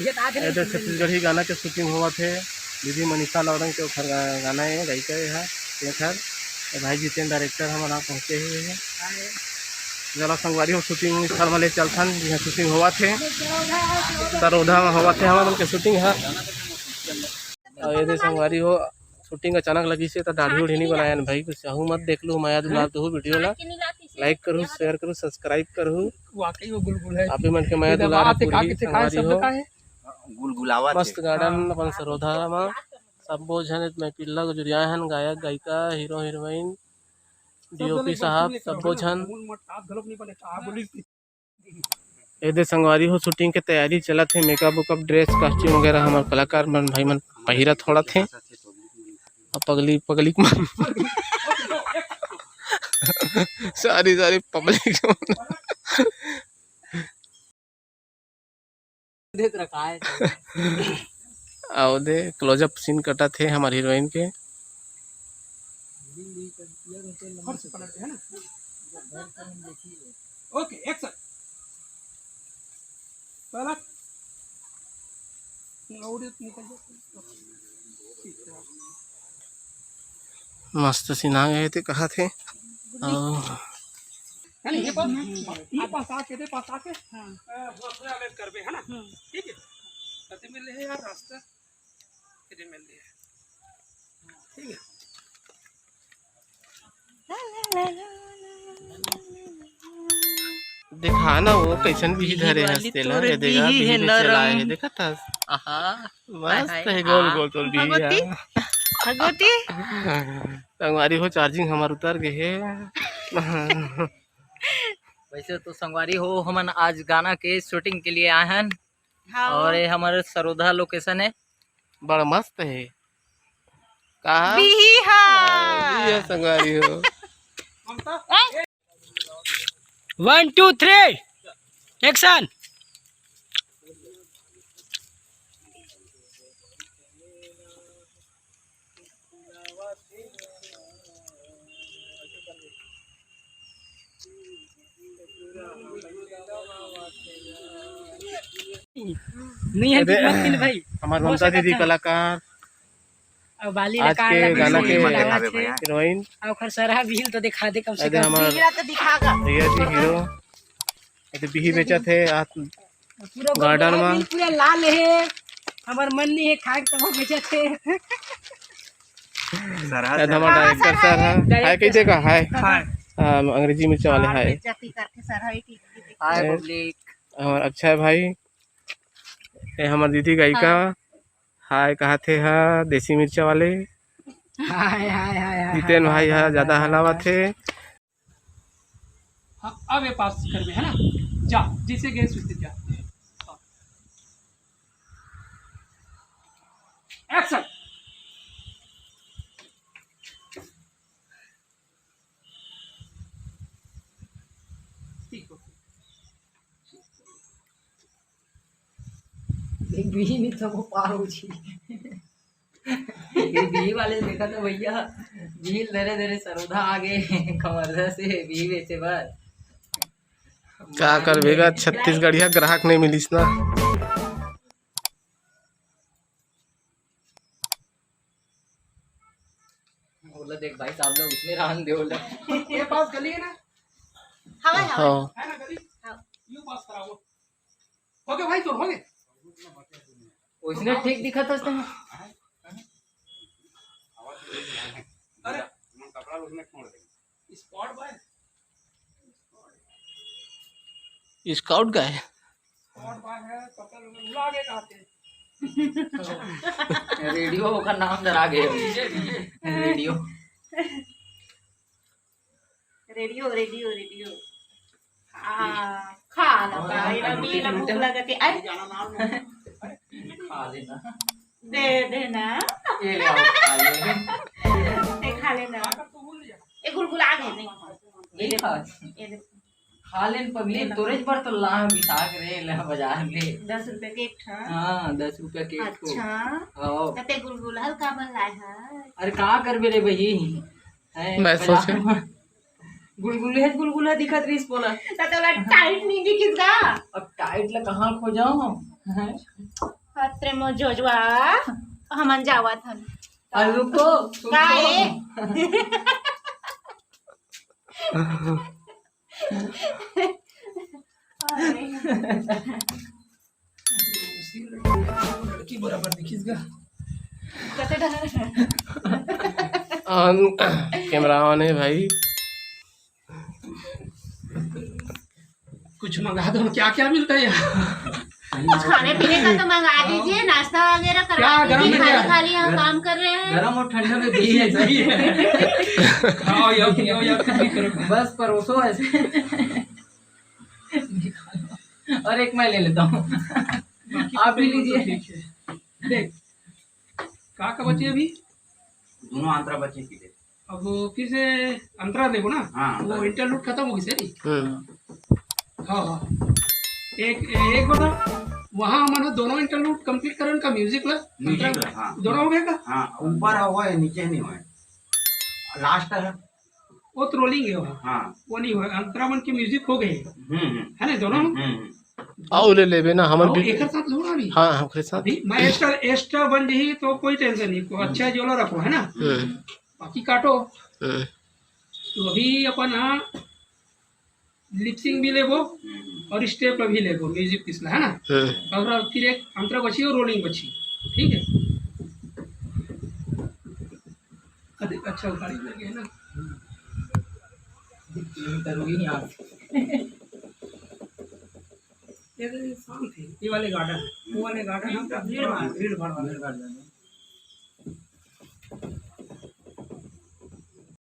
इधर छत्तीसगढ़ी गाना के शूटिंग हुआ थे। दीदी मनीषा लौरंग के उखर गाना है गायिका है खर भाई जितेंद्र डायरेक्टर हमारा पहुँचे हुए हैं। जरा संगवारी हो शूटिंग स्थल वाले चलथन यहाँ शूटिंग हुआ थे सरोधा में हुआ थे हमारे मन के शूटिंग है। और ये संगवारी हो शूटिंग अचानक लगी से तो दाढ़ी उढ़ी नहीं बनाया भाई कुछ चाहूँ मत देख लूँ माया दुलार तो वीडियो ला लाइक करूँ शेयर करूँ सब्सक्राइब करूँ वाकई वो गुलगुल है आप मन के माया दुलार पूरी संगवारी हो गुलगुलावा मस्त गार्डन अपन सरोधा में सब जन मैं पिल्ला गुजरिया हन गायक गायिका हीरो हीरोइन डीओपी साहब सब जन ये संगवारी हो शूटिंग के तैयारी चला थे मेकअप वेकअप ड्रेस कॉस्ट्यूम वगैरह हमारे कलाकार मन भाई मन पहिरा थोड़ा थे पगली पगली मन सारी सारी पब्लिक देख रखा है आओ दे क्लोजअप सीन कटा थे हमारी हीरोइन के ओके एक्शन पहला मस्त सीन आ गए थे कहा थे ये पास आके दे पास आके हां वो अलग करबे है ना ठीक है कते मिल रहे यार रास्ता कते मिल रहे ठीक है देखा ना वो कैसन भी धरे हंसते ला ये देखा भी चलाए है देखा था आहा मस्त है गोल गोल तो भी भगवती संगवारी हो चार्जिंग हमार उतर गए है। वैसे तो संगवारी हो हमन आज गाना के शूटिंग के लिए आए हैं और ये हमारे सरोधा लोकेशन है बड़ा मस्त है कहा बिहार संगवारी हो 1 2 3 एक्शन नहीं है भाई हमारे ममता दीदी कलाकार बाली आज के गाना के हीरोइन और खरसरा भी तो दिखा दे कम से अरे कम हमारा तो दिखागा भैया जी हीरो ये बिही बेचा थे पूरा गार्डन में पूरा लाल है हमार मन नहीं है खाए तो वो बेचे थे हमारा डायरेक्टर सर है हाय कैसे का हाय अंग्रेजी मिर्चा वाले हाय हाय पब्लिक और अक्षय भाई ये हमारी दीदी गायिका हाय कहा थे हा देसी मिर्चा वाले हाय हाय हाय जितेन भाई हा ज्यादा हलावा थे अब ये पास कर में है ना जा जिसे गए सुस्ती जा एक्शन एक भी नहीं तो वो पार हो छी ये भी वाले देखा तो भैया झील धीरे धीरे सरोधा आगे कमरदा से भी बेचे बार क्या कर बेगा छत्तीसगढ़िया ग्राहक नहीं मिलिस ना बोला देख भाई साहब लोग उसने रान दे बोला ये पास गली है ना हाँ है ना गली यू पास कराओ हो गया भाई तो हो गए उसने ठीक दिखा था उसने अरे कपड़ा उसने छोड़ दे स्पॉट बॉय स्काउट का है स्पॉट बॉय है कपड़ा उड़ा के कहते रेडियो का नाम डरा गए रेडियो रेडियो रेडियो रेडियो खा लगा ये भी भूख लगा के अरे खा लेना दे देना ये ले आओ खा ले खा लेना ये गुलगुला गए नहीं ये खा ये खा लेन पगली तोरेज पर तो लाह बिता के रे ले बाजार ले 10 रुपए के एक था हां 10 रुपया के एक अच्छा आओ कते गुलगुला का बनाए है अरे का करबे रे बही मैं सोचे गुलगुला दिखत रही बोला तो टाइट नहीं दिखिस का अब टाइट ला कहां खोजाऊं खतरे में जोजवा हमन जावत हन और रुको का है लड़की बराबर दिखीस गा कते डर कैमरा ऑन है भाई। कुछ मंगा दो, क्या क्या मिलता है यहाँ? खाने पीने का तो मंगा दीजिए, नाश्ता वगैरह करवा क्या गरम दीजिए, में क्या? खाली खाली हम काम कर रहे हैं। गरम और ठंडा में भी है, सही है। खाओ या कुछ भी करो। बस परोसो ऐसे। और एक मैं ले लेता हूँ, आप भी लीजिए। ठीक है। देख का बचे अभी दोनों आंतरा बच्चे की दे। अब फिर से अंतरा देखो ना। हाँ, वो इंटरलूड खत्म हो गई सही। हाँ एक बता वहाँ मैंने दोनों इंटरलूड कंप्लीट करन का म्यूजिक ला म्यूजिक ला, हाँ। दोनों हो गया का? हाँ, ऊपर हुआ है नीचे नहीं हुआ है, लास्ट है। वो तो रोलिंग है वहाँ, हाँ। वो नहीं हुआ। अंतरा मन के म्यूजिक हो गए है ना दोनों। आओ ले लेबे ना हमर और भी। एक साथ जोड़ा अभी। हाँ हमरे साथ। अभी मैं एक्स्ट्रा बन रही तो कोई टेंशन नहीं, को अच्छा जोला रखो है ना। बाकी काटो। तो अभी अपन लिपसिंग भी लेबो और स्टेप भी लेबो म्यूजिक पिछला है ना। और फिर एक अंतरा बची और रोलिंग बची, ठीक है। अच्छा गाड़ी लगे है ना। ये शांत है, ये वाले गार्डन, वो वाले गार्डन भीड़ भाड़ वाले।